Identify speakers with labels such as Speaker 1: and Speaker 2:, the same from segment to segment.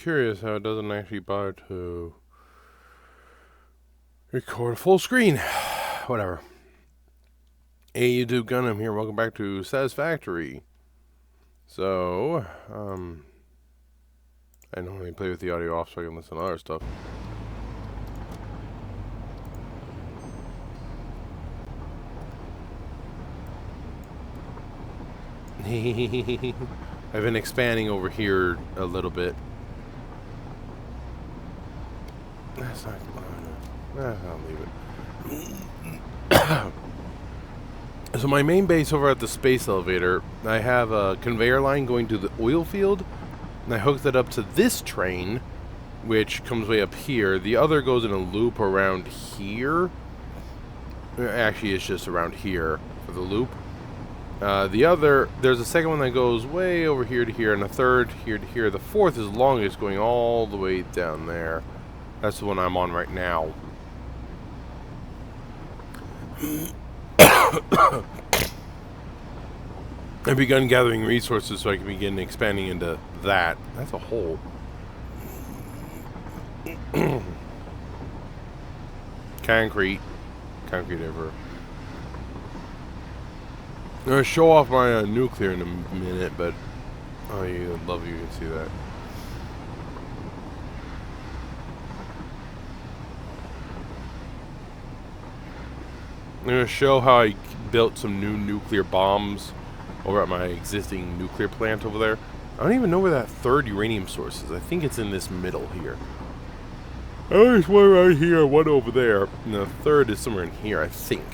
Speaker 1: curious how it doesn't actually bother to record full screen. Whatever. Hey YouTube Gundam here, welcome back to Satisfactory. So, I normally play with the audio off so I can listen to other stuff. I've been expanding over here a little bit. That's not I'll leave it. So my main base over at the space elevator, I have a conveyor line going to the oil field, and I hooked it up to this train, which comes way up here. The other goes in a loop around here. Actually, it's just around here for the loop. There's a second one that goes way over here to here, and a third here to here. The fourth is longest, going all the way down there. That's the one I'm on right now. I've begun gathering resources so I can begin expanding into that. That's a hole. Concrete ever. I'm going to show off my nuclear in a minute, but oh, you love you can see that. I'm going to show how I built some new nuclear bombs over at my existing nuclear plant over there. I don't even know where that third uranium source is. I think it's in this middle here. Oh, there's one right here, one over there. And the third is somewhere in here, I think.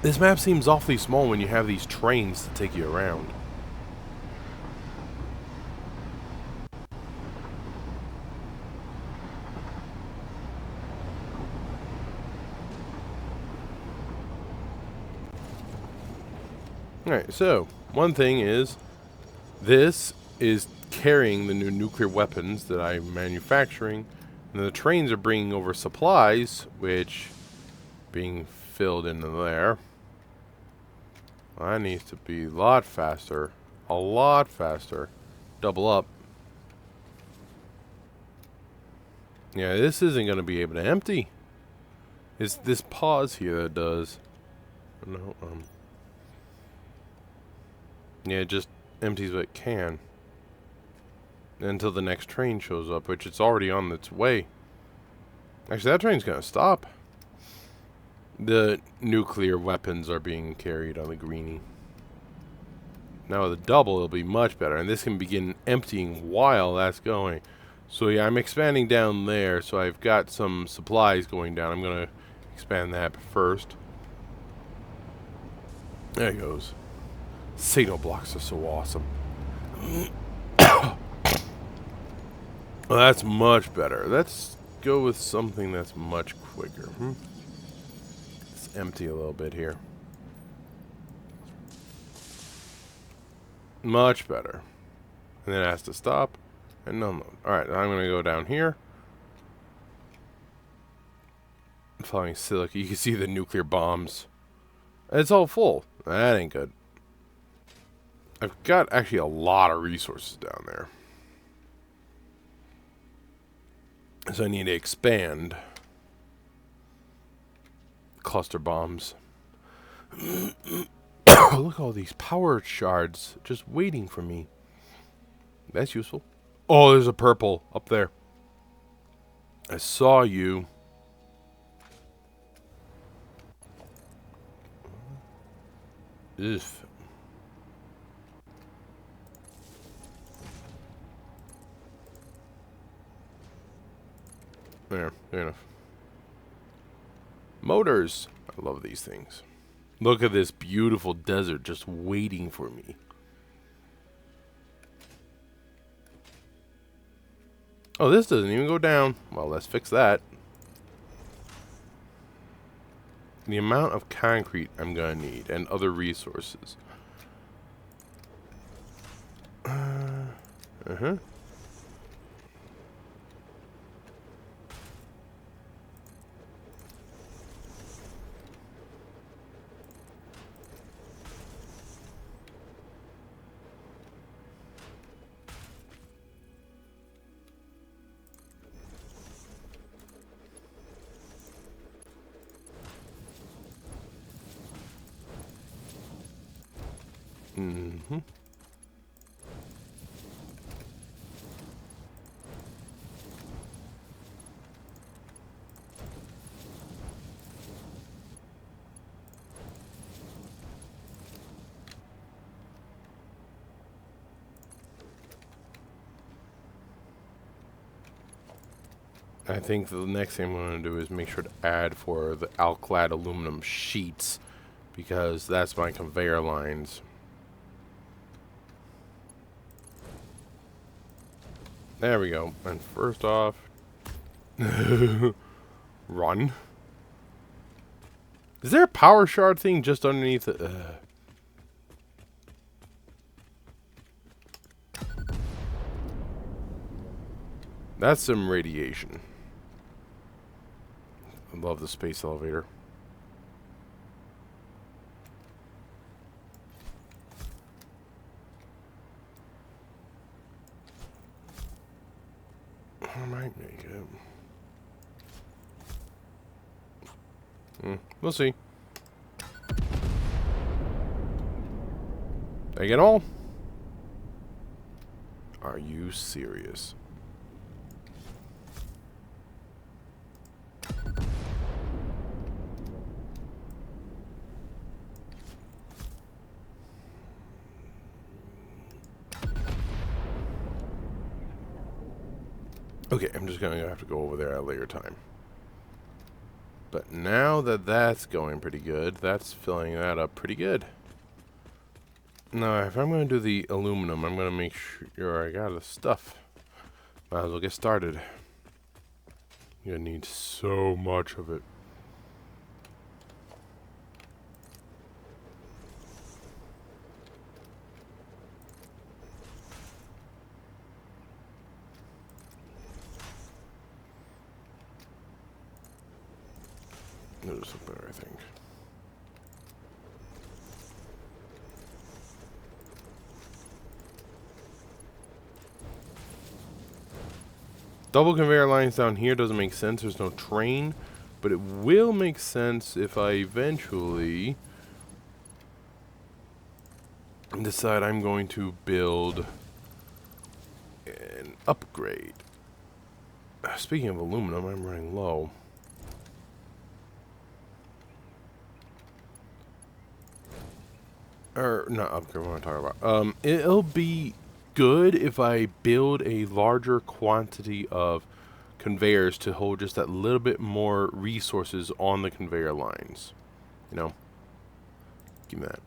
Speaker 1: This map seems awfully small when you have these trains to take you around. Alright, so, one thing is, this is carrying the new nuclear weapons that I'm manufacturing, and the trains are bringing over supplies, which, being filled into there, well, that needs to be a lot faster, double up. Yeah, this isn't going to be able to empty. It's this pause here that does. No, yeah, it just empties what it can. Until the next train shows up, which it's already on its way. Actually, that train's gonna stop. The nuclear weapons are being carried on the greenie. Now with the double, it'll be much better. And this can begin emptying while that's going. So yeah, I'm expanding down there. So I've got some supplies going down. I'm gonna expand that first. There it goes. Signal blocks are so awesome. Well, that's much better. Let's go with something that's much quicker. Let's empty a little bit here. Much better. And then it has to stop. And no. Alright, I'm going to go down here. Following silica. You can see the nuclear bombs. It's all full. That ain't good. I've got actually a lot of resources down there. So I need to expand. Cluster bombs. Look at all these power shards just waiting for me. That's useful. Oh, there's a purple up there. I saw you. Ugh. There, fair enough. Motors. I love these things. Look at this beautiful desert just waiting for me. Oh, this doesn't even go down. Well, let's fix that. The amount of concrete I'm gonna need and other resources. I think the next thing I'm going to do is make sure to add for the alclad aluminum sheets, because that's my conveyor lines. There we go. And first off, run. Is there a power shard thing just underneath it? That's some radiation. I love the space elevator. I might make it. We'll see. Did I get all? Are you serious? Okay, I'm just going to have to go over there at a later time. But now that that's going pretty good, that's filling that up pretty good. Now, if I'm going to do the aluminum, I'm going to make sure I got the stuff. Might as well get started. You're going to need so much of it. This look better, I think. Double conveyor lines down here doesn't make sense. There's no train, but it will make sense if I eventually decide I'm going to build an upgrade. Speaking of aluminum, I'm running low. Or not upgrade, what am I talking about? It'll be good if I build a larger quantity of conveyors to hold just that little bit more resources on the conveyor lines. You know? Give me that.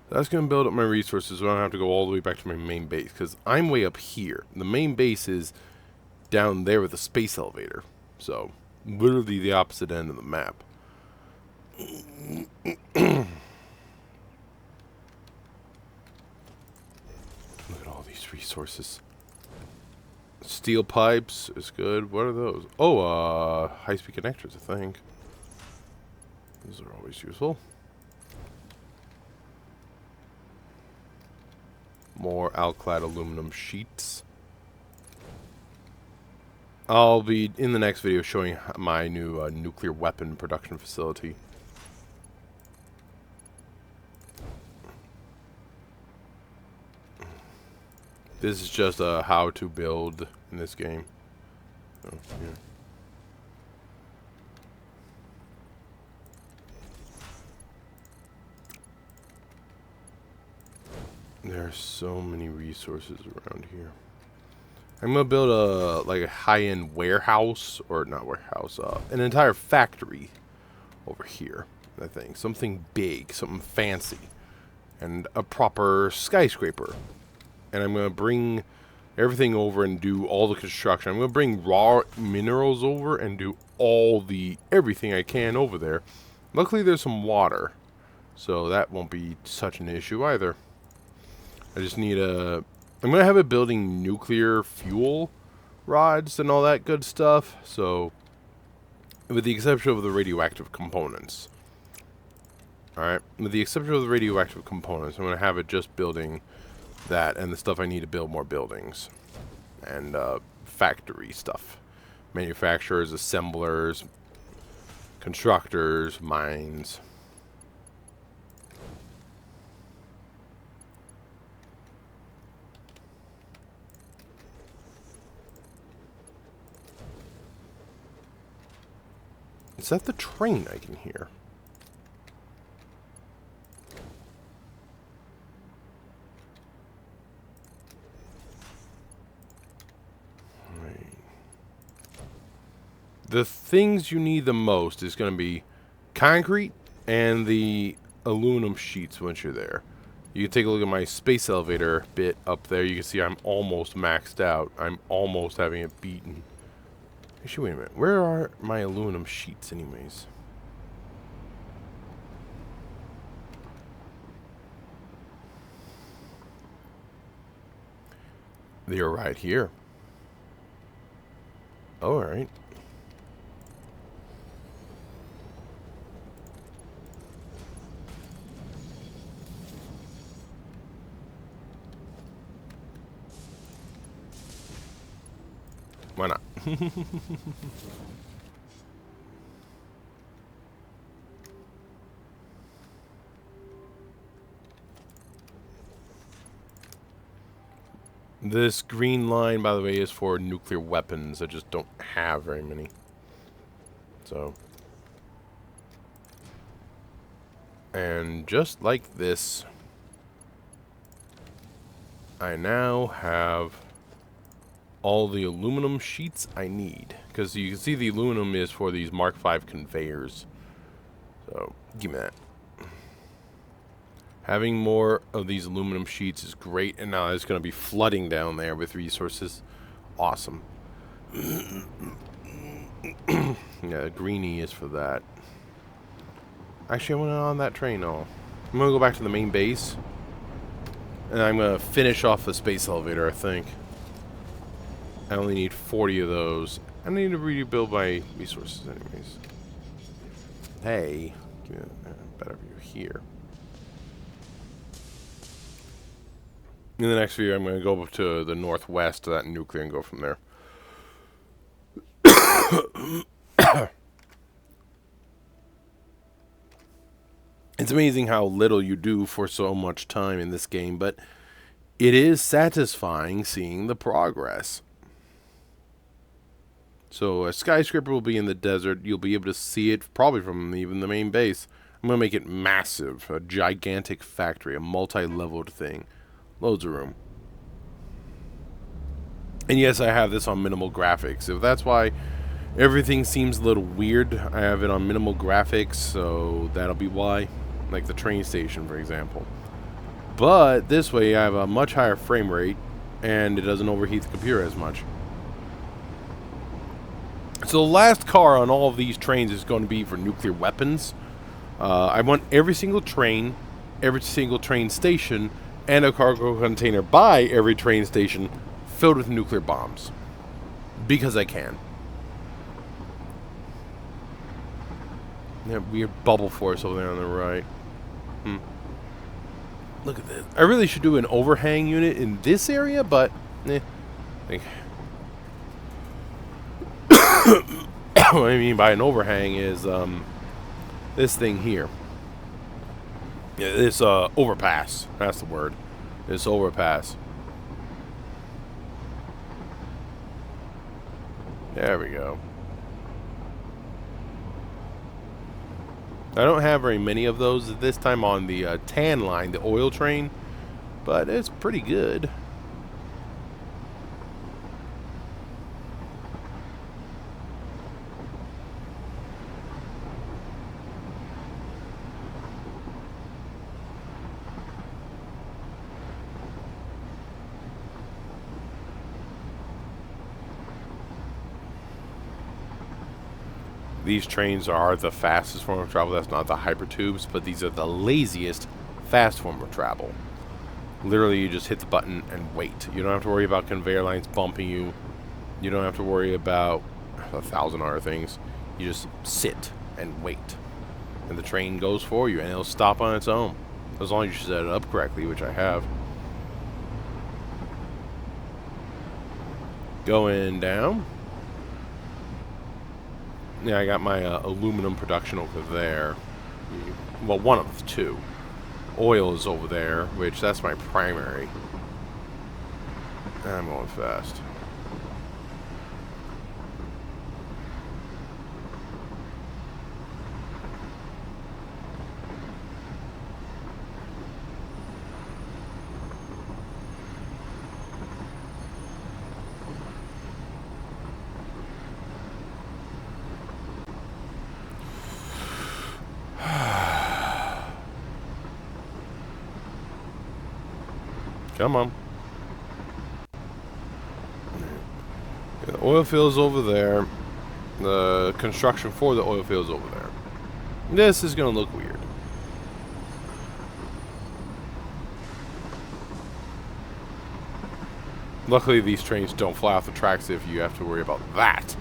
Speaker 1: That's going to build up my resources so I don't have to go all the way back to my main base, because I'm way up here. The main base is down there with the space elevator. So, literally the opposite end of the map. Look at all these resources. Steel pipes is good. What are those? Oh, high-speed connectors, I think. Those are always useful. More alclad aluminum sheets. I'll be in the next video showing my new nuclear weapon production facility. This is just how to build in this game. Oh, yeah. There are so many resources around here. I'm gonna build a high-end warehouse, or not warehouse, an entire factory over here. I think something big, something fancy, and a proper skyscraper. And I'm gonna bring everything over and do all the construction. I'm gonna bring raw minerals over and do everything I can over there. Luckily, there's some water, so that won't be such an issue either. I just need I'm going to have it building nuclear fuel rods and all that good stuff. So, with the exception of the radioactive components. Alright, with the exception of the radioactive components, I'm going to have it just building that and the stuff I need to build more buildings. And factory stuff. Manufacturers, assemblers, constructors, mines. Is that the train I can hear? The things you need the most is going to be concrete and the aluminum sheets once you're there. You can take a look at my space elevator bit up there. You can see I'm almost maxed out. I'm almost having it beaten. Actually, wait a minute. Where are my aluminum sheets anyways? They're right here. Oh, alright. Why not? This green line, by the way, is for nuclear weapons. I just don't have very many. So. And just like this, I now have all the aluminum sheets I need. Because you can see the aluminum is for these Mark V conveyors. So, give me that. Having more of these aluminum sheets is great, and now it's going to be flooding down there with resources. Awesome. Yeah, greenie is for that. Actually, I went on that train. Oh, I'm going to go back to the main base, and I'm going to finish off the space elevator, I think. I only need 40 of those. I need to rebuild my resources anyways. Hey, give me a better view here. In the next video, I'm going to go up to the northwest to that nuclear and go from there. It's amazing how little you do for so much time in this game, but it is satisfying seeing the progress. So a skyscraper will be in the desert. You'll be able to see it probably from even the main base. I'm going to make it massive, a gigantic factory, a multi-leveled thing. Loads of room. And yes, I have this on minimal graphics. If that's why everything seems a little weird, I have it on minimal graphics, so that'll be why. Like the train station, for example. But this way I have a much higher frame rate, and it doesn't overheat the computer as much. So the last car on all of these trains is going to be for nuclear weapons. I want every single train station, and a cargo container by every train station filled with nuclear bombs. Because I can. That weird bubble force over there on the right. Look at this. I really should do an overhang unit in this area, but what I mean by an overhang is this thing here. Yeah, this overpass. That's the word. This overpass. There we go. I don't have very many of those at this time on the tan line, the oil train, but it's pretty good. These trains are the fastest form of travel. That's not the hypertubes, but these are the laziest fast form of travel. Literally, you just hit the button and wait. You don't have to worry about conveyor lines bumping you. You don't have to worry about 1,000 other things. You just sit and wait. And the train goes for you, and it'll stop on its own. As long as you set it up correctly, which I have. Going down. Yeah, I got my aluminum production over there. Well, one of the two. Oil is over there, which that's my primary. I'm going fast. Come on. Yeah, the oil field's over there. The construction for the oil field's over there. This is going to look weird. Luckily, these trains don't fly off the tracks if you have to worry about that.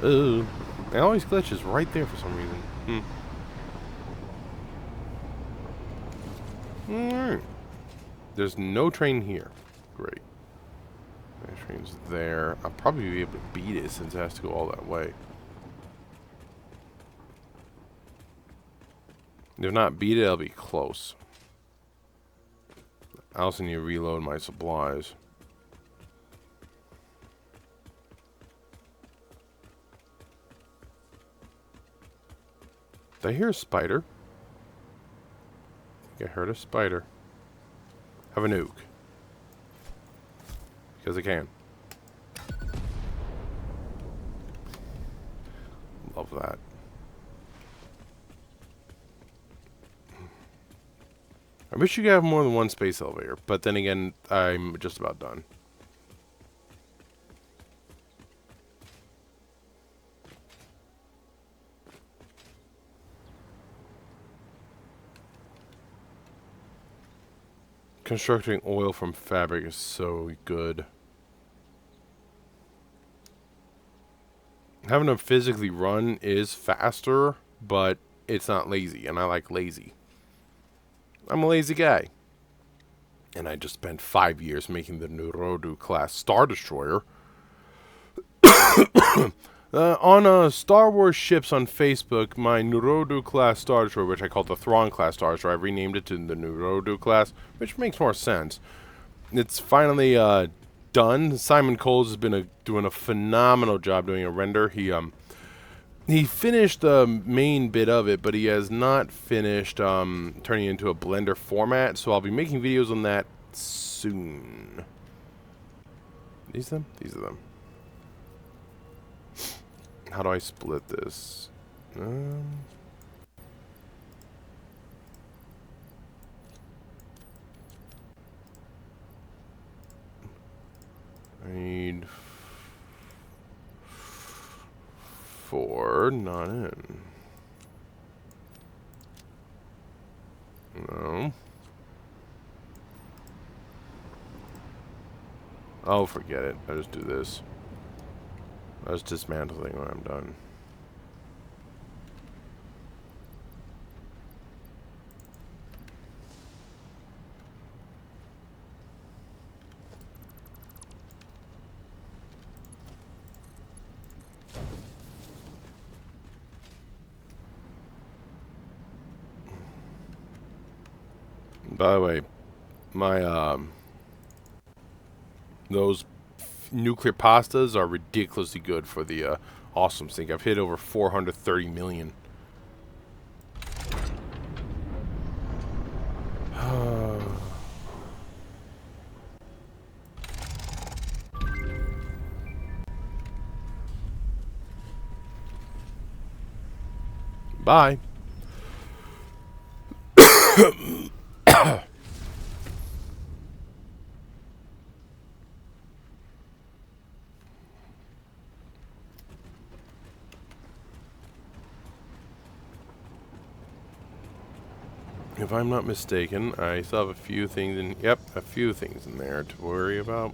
Speaker 1: Ooh. It always glitches right there for some reason. Alright. There's no train here. Great. The train's there. I'll probably be able to beat it since it has to go all that way. If not beat it, I'll be close. I also need to reload my supplies. Did I hear a spider? I think I heard a spider. Have a nuke. Because I can. Love that. I wish you could have more than one space elevator, but then again, I'm just about done. Constructing oil from fabric is so good. Having to physically run is faster, but it's not lazy, and I like lazy. I'm a lazy guy. And I just spent 5 years making the Nurodu class Star Destroyer. On Star Wars ships on Facebook, my Nurodu class Star Destroyer, which I call the Thrawn class Star Destroyer, I renamed it to the Nurodu class, which makes more sense. It's finally done. Simon Coles has been doing a phenomenal job doing a render. He finished the main bit of it, but he has not finished turning it into a Blender format, so I'll be making videos on that soon. These them? These are them. How do I split this? I need 4, not in. No. Oh, forget it. I just do this. I just dismantle it when I'm done. By the way, my those nuclear pastas are ridiculously good for the awesome sink. I've hit over 430 million. Bye. If I'm not mistaken, I still have a few things in... Yep, a few things in there to worry about.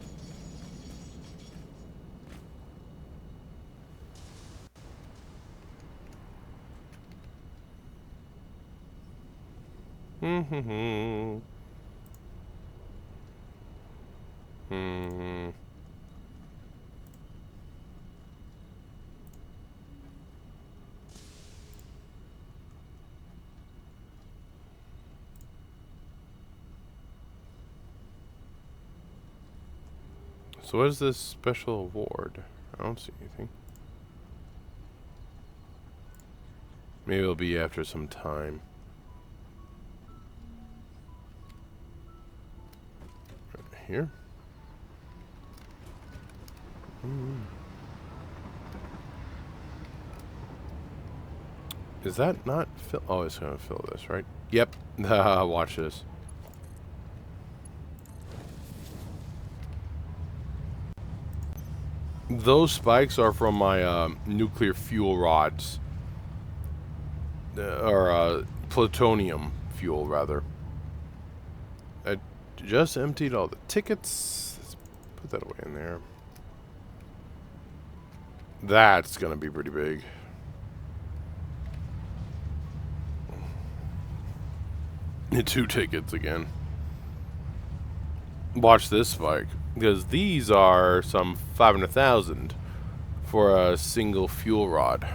Speaker 1: So what is this special award? I don't see anything. Maybe it'll be after some time. Right here. Is that not fill? Oh, it's gonna fill this, right? Yep. Watch this. Those spikes are from my nuclear fuel rods. Or plutonium fuel, rather. I just emptied all the tickets. Let's put that away in there. That's gonna be pretty big. Two tickets again. Watch this spike, because these are some 500,000 for a single fuel rod.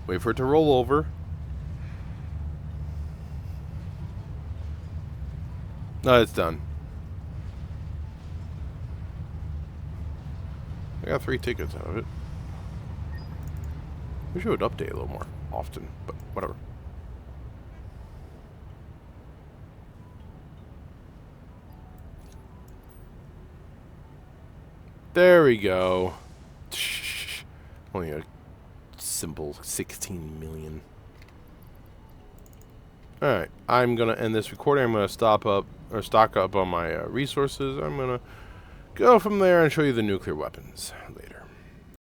Speaker 1: Wait for it to roll over. No, it's done. I got 3 tickets out of it. Wish it would update a little more often, but whatever. There we go. Only a simple 16 million. Alright, I'm going to end this recording. I'm going to stock up on my resources. I'm going to go from there and show you the nuclear weapons.